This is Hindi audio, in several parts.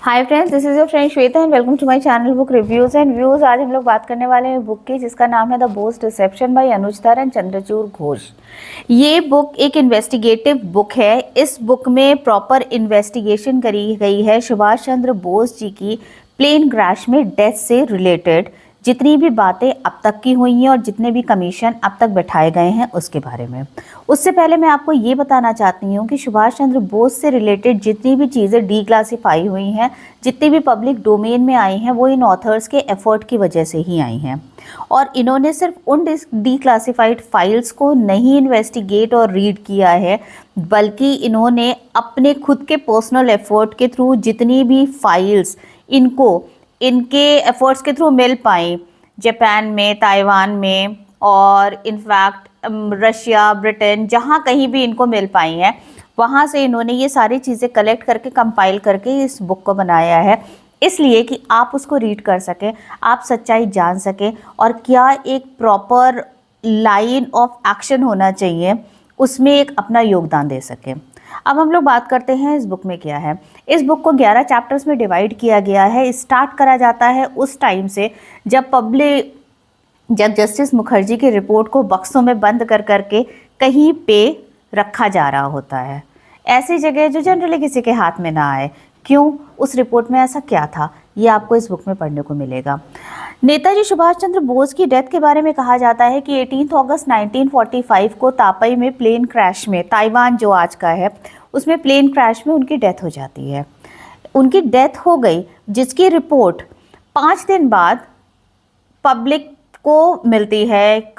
Hi friends, this is your friend Shweta and welcome to my channel book reviews and views. आज हम लोग बात करने वाले हैं बुक की जिसका नाम है द बोस डिसेप्शन बाय अनुज धर एंड चंद्रचूड़ घोष। ये बुक एक इन्वेस्टिगेटिव बुक है। इस बुक में प्रॉपर इन्वेस्टिगेशन करी गई है सुभाष चंद्र बोस जी की प्लेन क्रैश में डेथ से रिलेटेड जितनी भी बातें अब तक की हुई हैं और जितने भी कमीशन अब तक बैठाए गए हैं उसके बारे में। उससे पहले मैं आपको ये बताना चाहती हूँ कि सुभाष चंद्र बोस से रिलेटेड जितनी भी चीज़ें डीक्लासिफाई हुई हैं, जितनी भी पब्लिक डोमेन में आई हैं, वो इन ऑथर्स के एफर्ट की वजह से ही आई हैं। और इन्होंने सिर्फ उन डीक्लासिफाइड फाइल्स को नहीं इन्वेस्टिगेट और रीड किया है, बल्कि इन्होंने अपने खुद के पर्सनल एफर्ट के थ्रू जितनी भी फाइल्स इनके एफर्ट्स के थ्रू मिल पाई, जापान में, ताइवान में और इनफैक्ट रशिया, ब्रिटेन, जहाँ कहीं भी इनको मिल पाई हैं, वहाँ से इन्होंने ये सारी चीज़ें कलेक्ट करके कंपाइल करके इस बुक को बनाया है, इसलिए कि आप उसको रीड कर सकें, आप सच्चाई जान सकें और क्या एक प्रॉपर लाइन ऑफ एक्शन होना चाहिए उसमें एक अपना योगदान दे सकें। अब हम लोग बात करते हैं इस बुक में क्या है। इस बुक को 11 चैप्टर्स में डिवाइड किया गया है। स्टार्ट करा जाता है उस टाइम से जब जस्टिस मुखर्जी की रिपोर्ट को बक्सों में बंद कर करके कहीं पे रखा जा रहा होता है, ऐसी जगह जो जनरली किसी के हाथ में ना आए। क्यों? उस रिपोर्ट में ऐसा क्या था, ये आपको इस बुक में पढ़ने को मिलेगा। नेताजी सुभाष चंद्र बोस की डेथ के बारे में कहा जाता है कि 18 अगस्त 1945 को तापई में प्लेन क्रैश में, ताइवान जो आज का है, उसमें प्लेन क्रैश में उनकी डेथ हो जाती है। उनकी डेथ हो गई जिसकी रिपोर्ट 5 दिन बाद पब्लिक को मिलती है,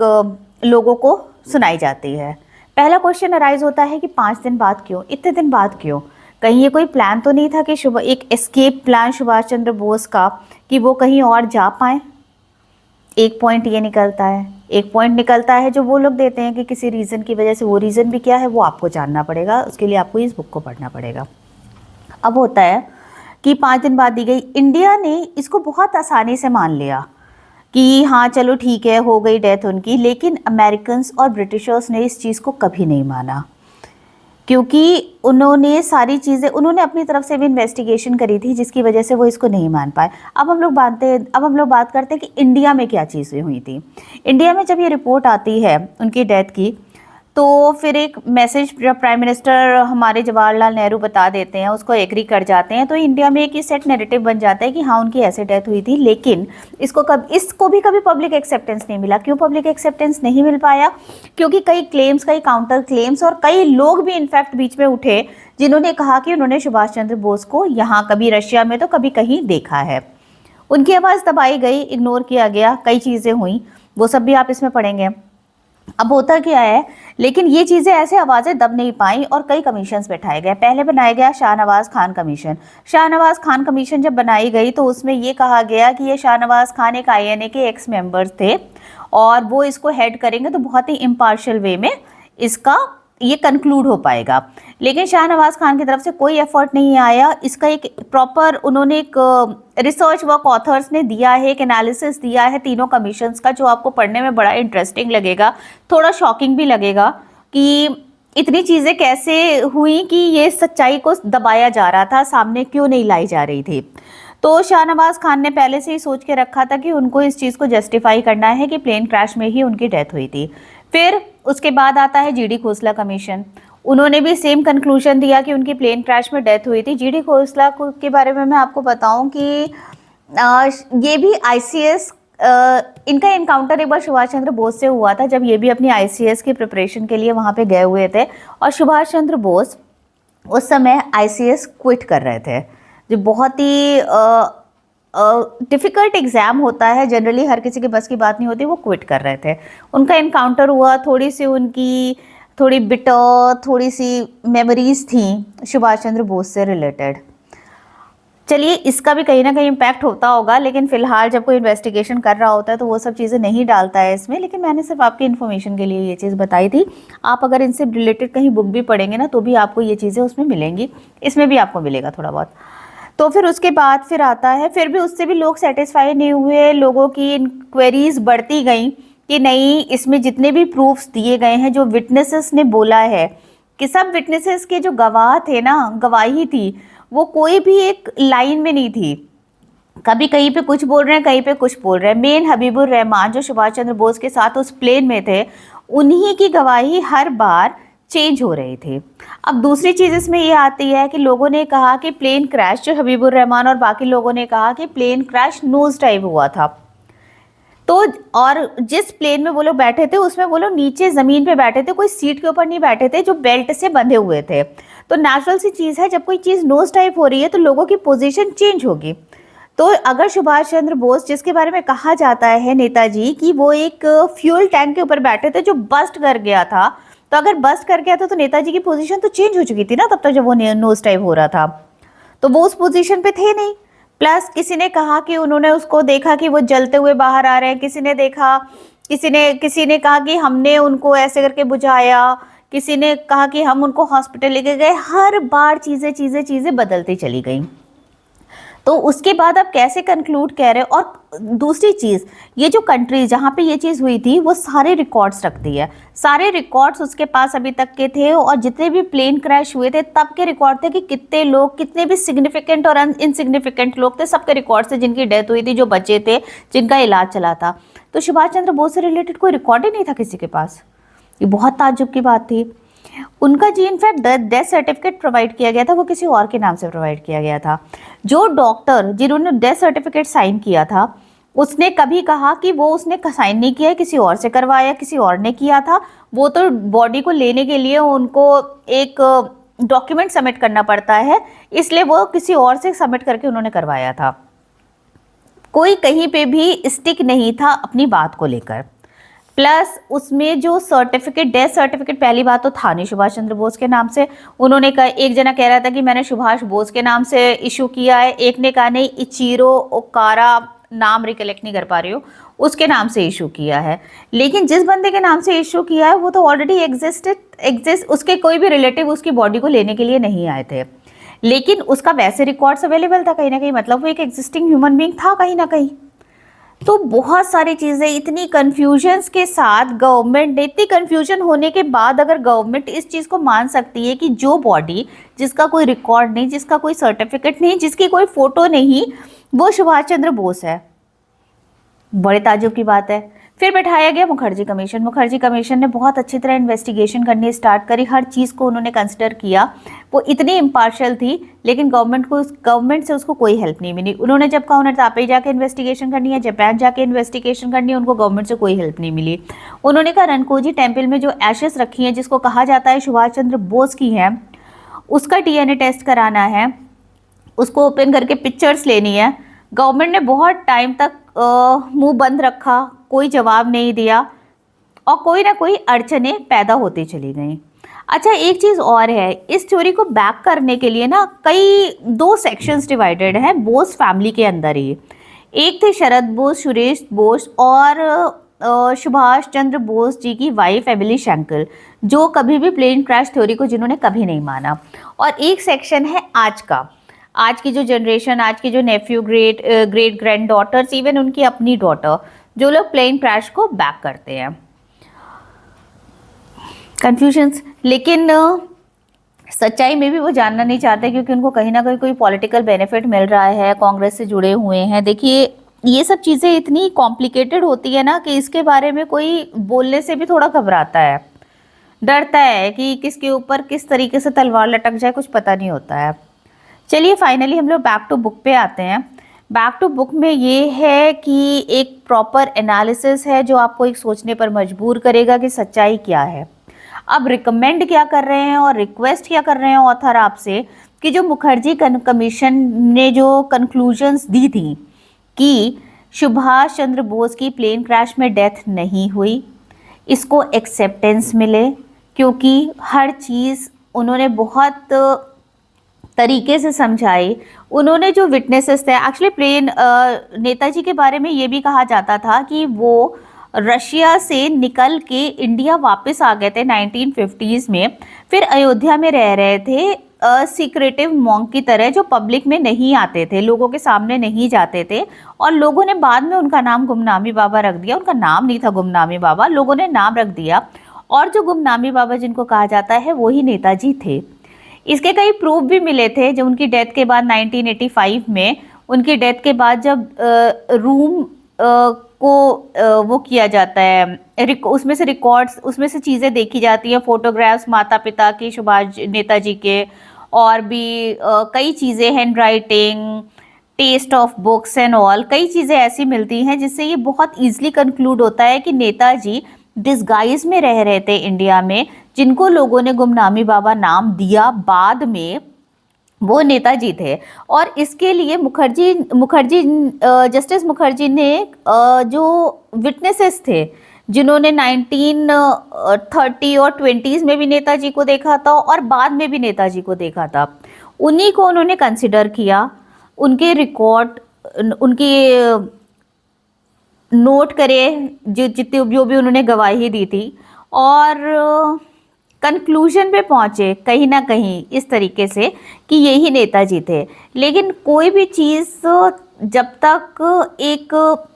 लोगों को सुनाई जाती है। पहला क्वेश्चन अराइज होता है कि 5 दिन बाद क्यों, इतने दिन बाद क्यों? कहीं ये कोई प्लान तो नहीं था कि एक एस्केप प्लान सुभाष चंद्र बोस का कि वो कहीं और जा पाएँ? एक पॉइंट ये निकलता है। एक पॉइंट निकलता है जो वो लोग देते हैं कि किसी रीज़न की वजह से, वो रीज़न भी क्या है वो आपको जानना पड़ेगा, उसके लिए आपको इस बुक को पढ़ना पड़ेगा। अब होता है कि 5 दिन बाद दी गई, इंडिया ने इसको बहुत आसानी से मान लिया कि हाँ चलो ठीक है, हो गई डेथ उनकी, लेकिन अमेरिकन्स और ब्रिटिशर्स ने इस चीज़ को कभी नहीं माना, क्योंकि उन्होंने सारी चीज़ें, उन्होंने अपनी तरफ से भी इन्वेस्टिगेशन करी थी जिसकी वजह से वो इसको नहीं मान पाए। अब हम लोग बात करते हैं कि इंडिया में क्या चीज़ें हुई थी। इंडिया में जब ये रिपोर्ट आती है उनकी डेथ की, तो फिर एक मैसेज जब प्राइम मिनिस्टर हमारे जवाहरलाल नेहरू बता देते हैं, उसको एग्री कर जाते हैं, तो इंडिया में एक सेट नैरेटिव बन जाता है कि हाँ उनकी ऐसे डेथ हुई थी। लेकिन इसको भी कभी पब्लिक एक्सेप्टेंस नहीं मिला। क्यों पब्लिक एक्सेप्टेंस नहीं मिल पाया? क्योंकि कई क्लेम्स, कई काउंटर क्लेम्स और कई लोग भी इनफैक्ट बीच में उठे जिन्होंने कहा कि उन्होंने सुभाष चंद्र बोस को यहाँ कभी रशिया में तो कभी कहीं देखा है। उनकी आवाज़ दबाई गई, इग्नोर किया गया, कई चीज़ें हुई, वो सब भी आप इसमें पढ़ेंगे। अब होता क्या है, लेकिन ये चीज़ें ऐसे आवाज़ें दब नहीं पाई और कई कमीशंस बैठाए गए। पहले बनाया गया शाहनवाज खान कमीशन। शाहनवाज खान कमीशन जब बनाई गई तो उसमें ये कहा गया कि ये शाहनवाज खान एक INA के एक्स मेंबर्स थे और वो इसको हेड करेंगे तो बहुत ही इम्पार्शियल वे में इसका ये कंक्लूड हो पाएगा। लेकिन शाहनवाज खान की तरफ से कोई एफर्ट नहीं आया। इसका एक प्रॉपर उन्होंने एक रिसर्च वर्क ऑथर्स ने दिया है, एक एनालिसिस दिया है तीनों कमीशंस का, जो आपको पढ़ने में बड़ा इंटरेस्टिंग लगेगा, थोड़ा शॉकिंग भी लगेगा कि इतनी चीज़ें कैसे हुई कि ये सच्चाई को दबाया जा रहा था, सामने क्यों नहीं लाई जा रही थी। तो शाहनवाज खान ने पहले से ही सोच के रखा था कि उनको इस चीज़ को जस्टिफाई करना है कि प्लेन क्रैश में ही उनकी डेथ हुई थी। फिर उसके बाद आता है GD खोसला कमीशन। उन्होंने भी सेम कंक्लूजन दिया कि उनकी प्लेन क्रैश में डेथ हुई थी। GD खोसला के बारे में मैं आपको बताऊं कि ये भी ICS, इनका इनकाउंटर एक बार सुभाष चंद्र बोस से हुआ था जब ये भी अपनी ICS की प्रिपरेशन के लिए वहाँ पे गए हुए थे और सुभाष चंद्र बोस उस समय ICS क्विट कर रहे थे, जो बहुत ही डिफ़िकल्ट एग्ज़ाम होता है, जनरली हर किसी के बस की बात नहीं होती। वो क्विट कर रहे थे, उनका इनकाउंटर हुआ, थोड़ी सी उनकी थोड़ी बिटर, थोड़ी सी मेमोरीज थी सुभाष चंद्र बोस से रिलेटेड। चलिए, इसका भी कहीं ना कहीं इम्पैक्ट होता होगा, लेकिन फ़िलहाल जब कोई इन्वेस्टिगेशन कर रहा होता है तो वो सब चीज़ें नहीं डालता है इसमें। लेकिन मैंने सिर्फ आपकी इन्फॉर्मेशन के लिए ये चीज़ बताई थी। आप अगर इनसे रिलेटेड कहीं बुक भी पढ़ेंगे ना तो भी आपको ये चीज़ें उसमें मिलेंगी, इसमें भी आपको मिलेगा थोड़ा बहुत। तो फिर उसके बाद फिर आता है, फिर भी उससे भी लोग सेटिस्फाई नहीं हुए, लोगों की इंक्वायरीज बढ़ती गई कि नहीं, इसमें जितने भी प्रूफ्स दिए गए हैं, जो विटनेसेस ने बोला है कि सब विटनेसेस के जो गवाह थे ना, गवाही थी, वो कोई भी एक लाइन में नहीं थी, कभी कहीं पे कुछ बोल रहे हैं, कहीं पे कुछ बोल रहे हैं। मेन हबीबुर रहमान जो सुभाष चंद्र बोस के साथ उस प्लेन में थे, उन्हीं की गवाही हर बार चेंज हो रही थी। अब दूसरी चीज़ इसमें ये आती है कि लोगों ने कहा कि प्लेन क्रैश, जो हबीबुर रहमान और बाकी लोगों ने कहा कि प्लेन क्रैश नोज डाइव हुआ था। तो और जिस प्लेन में वो लोग बैठे थे उसमें वो लोग नीचे ज़मीन पे बैठे थे, कोई सीट के ऊपर नहीं बैठे थे, जो बेल्ट से बंधे हुए थे। तो नेचुरल सी चीज़ है, जब कोई चीज़ नोज टाइप हो रही है तो लोगों की पोजीशन चेंज होगी। तो अगर सुभाष चंद्र बोस, जिसके बारे में कहा जाता है नेताजी कि वो एक फ्यूल टैंक के ऊपर बैठे थे जो बस्ट कर गया था, तो अगर बस्ट कर गया था तो नेताजी की पोजीशन तो चेंज हो चुकी थी ना तब तक जब वो नोज टाइप हो रहा था, तो वो उस पोजीशन पे थे नहीं। प्लस किसी ने कहा कि उन्होंने उसको देखा कि वो जलते हुए बाहर आ रहे हैं, किसी ने देखा, किसी ने कहा कि हमने उनको ऐसे करके बुझाया, किसी ने कहा कि हम उनको हॉस्पिटल लेके गए। हर बार चीज़ें बदलती चली गई। तो उसके बाद आप कैसे कंक्लूड कह रहे हो। और दूसरी चीज़, ये जो कंट्री जहाँ पे ये चीज़ हुई थी वो सारे रिकॉर्ड्स रखती है, सारे रिकॉर्ड्स उसके पास अभी तक के थे, और जितने भी प्लेन क्रैश हुए थे तब के रिकॉर्ड थे कि कितने लोग, कितने भी सिग्निफिकेंट और इनसिग्निफिकेंट लोग थे, सबके रिकॉर्ड थे जिनकी डेथ हुई थी, जो बचे थे, जिनका इलाज चला था। तो सुभाष चंद्र बोस से रिलेटेड कोई रिकॉर्ड ही नहीं था किसी के पास। ये बहुत ताज्जुब की बात थी। उनका जी इनफैक्ट डेथ सर्टिफिकेट प्रोवाइड किया गया था, वो किसी और के नाम से प्रोवाइड किया गया था। जो डॉक्टर जिन्होंने डेथ सर्टिफिकेट साइन किया था उसने कभी कहा कि वो उसने साइन नहीं किया है, किसी और से करवाया, किसी और ने किया था। वो तो बॉडी को लेने के लिए उनको एक डॉक्यूमेंट सबमिट करना पड़ता है, इसलिए वो किसी और से सबमिट करके उन्होंने करवाया था। कोई कहीं पे भी स्टिक नहीं था अपनी बात को लेकर। प्लस उसमें जो सर्टिफिकेट, डेथ सर्टिफिकेट, पहली बात तो था नहीं सुभाष चंद्र बोस के नाम से। उन्होंने कहा, एक जना कह रहा था कि मैंने सुभाष बोस के नाम से इशू किया है, एक ने कहा नहीं इचिरो ओकारा, नाम रिकलेक्ट नहीं कर पा रही हूँ, उसके नाम से इशू किया है। लेकिन जिस बंदे के नाम से इशू किया है वो तो ऑलरेडी एग्जिस्ट, उसके कोई भी रिलेटिव उसकी बॉडी को लेने के लिए नहीं आए थे, लेकिन उसका वैसे रिकॉर्ड्स अवेलेबल था कहीं ना कहीं, मतलब वो एक एग्जिस्टिंग ह्यूमन बीइंग था कहीं ना कहीं। तो बहुत सारी चीज़ें, इतनी कन्फ्यूजन्स के साथ गवर्नमेंट ने, इतनी कन्फ्यूजन होने के बाद अगर गवर्नमेंट इस चीज़ को मान सकती है कि जो बॉडी, जिसका कोई रिकॉर्ड नहीं, जिसका कोई सर्टिफिकेट नहीं, जिसकी कोई फोटो नहीं, वो सुभाष चंद्र बोस है, बड़े ताज्जुब की बात है। फिर बैठाया गया मुखर्जी कमीशन। मुखर्जी कमीशन ने बहुत अच्छी तरह इन्वेस्टिगेशन करनी स्टार्ट करी, हर चीज़ को उन्होंने कंसिडर किया। वो इतनी इम्पार्शियल थी, लेकिन गवर्नमेंट से उसको कोई हेल्प नहीं मिली। उन्होंने जब कहा उन्हें तापे जाके इन्वेस्टिगेशन करनी है, जापान जाके इन्वेस्टिगेशन करनी है, उनको गवर्नमेंट से कोई हेल्प नहीं मिली। उन्होंने कहा रनकोजी टेम्पल में जो एशेस रखी हैं, जिसको कहा जाता है सुभाष चंद्र बोस की हैं, उसका DNA टेस्ट कराना है, उसको ओपन करके पिक्चर्स लेनी है। गवर्नमेंट ने बहुत टाइम तक मुंह बंद रखा, कोई जवाब नहीं दिया, और कोई ना कोई अड़चनें पैदा होती चली गई। अच्छा, एक चीज़ और है, इस थ्योरी को बैक करने के लिए ना कई 2 सेक्शंस डिवाइडेड हैं बोस फैमिली के अंदर ही। एक थे शरद बोस, सुरेश बोस और सुभाष चंद्र बोस जी की वाइफ एमिली शंकर, जो कभी भी प्लेन क्रैश थ्योरी को जिन्होंने कभी नहीं माना। और एक सेक्शन है आज की जो जनरेशन, आज की जो nephew, great granddaughters, even उनकी अपनी डॉटर, जो लोग प्लेन क्रैश को बैक करते हैं। कंफ्यूजन्स, लेकिन सच्चाई में भी वो जानना नहीं चाहते, क्योंकि उनको कहीं ना कहीं कोई पॉलिटिकल बेनिफिट मिल रहा है, कांग्रेस से जुड़े हुए हैं। देखिए, ये सब चीज़ें इतनी कॉम्प्लिकेटेड होती है ना कि इसके बारे में कोई बोलने से भी थोड़ा घबराता है, डरता है कि किसके ऊपर किस तरीके से तलवार लटक जाए, कुछ पता नहीं होता है। चलिए फाइनली हम लोग बैक टू बुक पे आते हैं। बैक टू बुक में ये है कि एक प्रॉपर एनालिसिस है जो आपको एक सोचने पर मजबूर करेगा कि सच्चाई क्या है। अब रिकमेंड क्या कर रहे हैं और रिक्वेस्ट क्या कर रहे हैं ऑथर आपसे, कि जो मुखर्जी कमीशन ने जो कंक्लूजन्स दी थी कि सुभाष चंद्र बोस की प्लेन क्रैश में डेथ नहीं हुई, इसको एक्सेप्टेंस मिले, क्योंकि हर चीज़ उन्होंने बहुत तरीके से समझाई। उन्होंने जो विटनेसेस थे, एक्चुअली नेताजी के बारे में ये भी कहा जाता था कि वो रशिया से निकल के इंडिया वापस आ गए थे 1950s में, फिर अयोध्या में रह रहे थे सीक्रेटिव मॉन्क की तरह, जो पब्लिक में नहीं आते थे, लोगों के सामने नहीं जाते थे, और लोगों ने बाद में उनका नाम गुमनामी बाबा रख दिया। उनका नाम नहीं था गुमनामी बाबा, लोगों ने नाम रख दिया, और जो गुमनामी बाबा जिनको कहा जाता है वही नेताजी थे। इसके कई प्रूफ भी मिले थे। जब उनकी डेथ के बाद 1985 में, उनकी डेथ के बाद जब रूम को वो किया जाता है, उसमें से रिकॉर्ड्स, उसमें से चीज़ें देखी जाती हैं, फोटोग्राफ्स माता पिता की, सुभाष नेताजी के, और भी कई चीज़ें, handwriting, taste of books and all, कई चीज़ें ऐसी मिलती हैं जिससे ये बहुत ईजिली कंक्लूड होता है कि नेताजी डिस्गाइज में रह रहे थे इंडिया में, जिनको लोगों ने गुमनामी बाबा नाम दिया, बाद में वो नेताजी थे। और इसके लिए जस्टिस मुखर्जी ने जो विटनेसेस थे, जिन्होंने 1930 और 20s में भी नेताजी को देखा था और बाद में भी नेताजी को देखा था, उन्हीं को उन्होंने कंसिडर किया, उनके रिकॉर्ड, उनके नोट करे, जो भी उन्होंने गवाही दी थी, और कंक्लूजन पे पहुँचे कहीं ना कहीं इस तरीके से कि यही नेताजी थे। लेकिन कोई भी चीज़ जब तक एक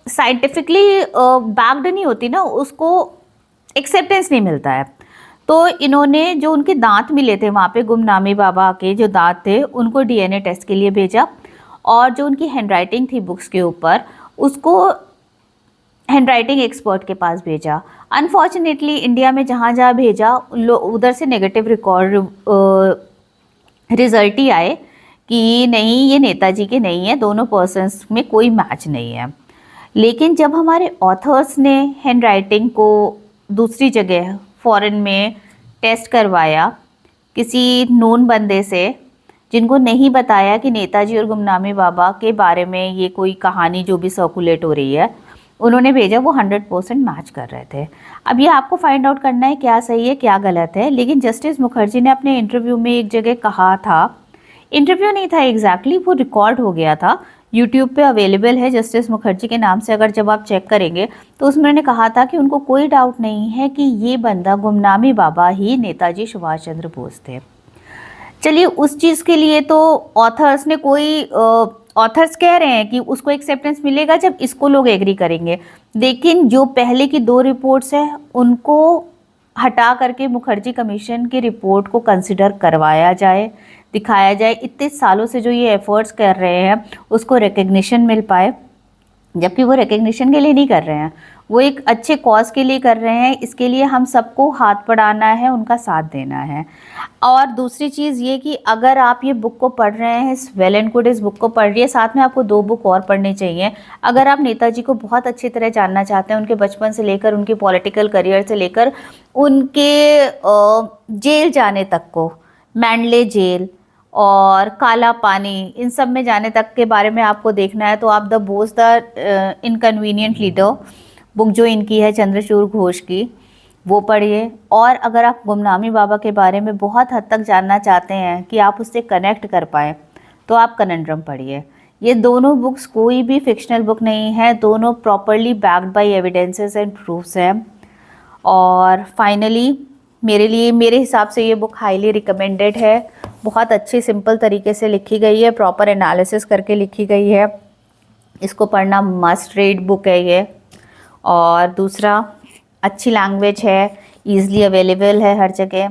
साइंटिफिकली बैक्ड नहीं होती ना, उसको एक्सेप्टेंस नहीं मिलता है। तो इन्होंने जो उनके दांत मिले थे वहाँ पे, गुमनामी बाबा के जो दांत थे, उनको डीएनए टेस्ट के लिए भेजा, और जो उनकी हैंडराइटिंग थी बुक्स के ऊपर, उसको हैंडराइटिंग एक्सपर्ट के पास भेजा। अनफॉर्चुनेटली इंडिया में जहाँ जहाँ भेजा, उधर से नेगेटिव रिजल्ट ही आए कि नहीं, ये नेताजी के नहीं है, दोनों पर्सन्स में कोई मैच नहीं है। लेकिन जब हमारे ऑथर्स ने हैंडराइटिंग को दूसरी जगह फॉरेन में टेस्ट करवाया, किसी नोन बंदे से, जिनको नहीं बताया कि नेताजी और गुमनामी बाबा के बारे में ये कोई कहानी जो भी सर्कुलेट हो रही है, उन्होंने भेजा, वो 100% मैच कर रहे थे। अब ये आपको फाइंड आउट करना है क्या सही है क्या गलत है। लेकिन जस्टिस मुखर्जी ने अपने इंटरव्यू में एक जगह कहा था, इंटरव्यू नहीं था एग्जैक्टली, वो रिकॉर्ड हो गया था, यूट्यूब पे अवेलेबल है जस्टिस मुखर्जी के नाम से, अगर जब आप चेक करेंगे तो उसमें उन्होंने कहा था कि उनको कोई डाउट नहीं है कि ये बंदा गुमनामी बाबा ही नेताजी सुभाष चंद्र बोस थे। चलिए, उस चीज़ के लिए तो ऑथर्स ने ऑथर्स कह रहे हैं कि उसको एक्सेप्टेंस मिलेगा जब इसको लोग एग्री करेंगे। लेकिन जो पहले की 2 रिपोर्ट्स हैं, उनको हटा करके मुखर्जी कमीशन की रिपोर्ट को कंसिडर करवाया जाए, दिखाया जाए, इतने सालों से जो ये एफर्ट्स कर रहे हैं उसको रिकग्निशन मिल पाए। जबकि वो रिकग्निशन के लिए नहीं कर रहे हैं, वो एक अच्छे कॉज के लिए कर रहे हैं। इसके लिए हम सबको हाथ बढ़ाना है, उनका साथ देना है। और दूसरी चीज़ ये कि अगर आप ये बुक को पढ़ रहे हैं, वेल एंड गुड, इस बुक को पढ़ रही है, साथ में आपको 2 बुक और पढ़नी चाहिए। अगर आप नेताजी को बहुत अच्छी तरह जानना चाहते हैं, उनके बचपन से लेकर उनके पॉलिटिकल करियर से लेकर उनके जेल जाने तक को, मैंडले जेल और काला पानी, इन सब में जाने तक के बारे में आपको देखना है, तो आप the Bose the inconvenient leader book जो इनकी है चंद्रचूड़ घोष की, वो पढ़िए। और अगर आप गुमनामी बाबा के बारे में बहुत हद तक जानना चाहते हैं कि आप उससे कनेक्ट कर पाएँ, तो आप कनंड्रम पढ़िए। ये दोनों बुक्स कोई भी फिक्शनल बुक नहीं है, दोनों properly backed by evidences and proofs हैं। और फाइनली मेरे हिसाब से ये बुक हाईली रिकमेंडेड है। बहुत अच्छी सिंपल तरीके से लिखी गई है, प्रॉपर एनालिसिस करके लिखी गई है। इसको पढ़ना मस्ट रीड बुक है ये। और दूसरा, अच्छी लैंग्वेज है, ईज़िली अवेलेबल है हर जगह।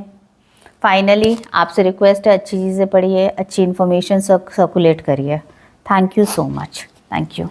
फाइनली आपसे रिक्वेस्ट है, अच्छी चीज़ें पढ़िए, अच्छी इन्फॉर्मेशन सर्कुलेट करिए। Thank you so much. Thank you.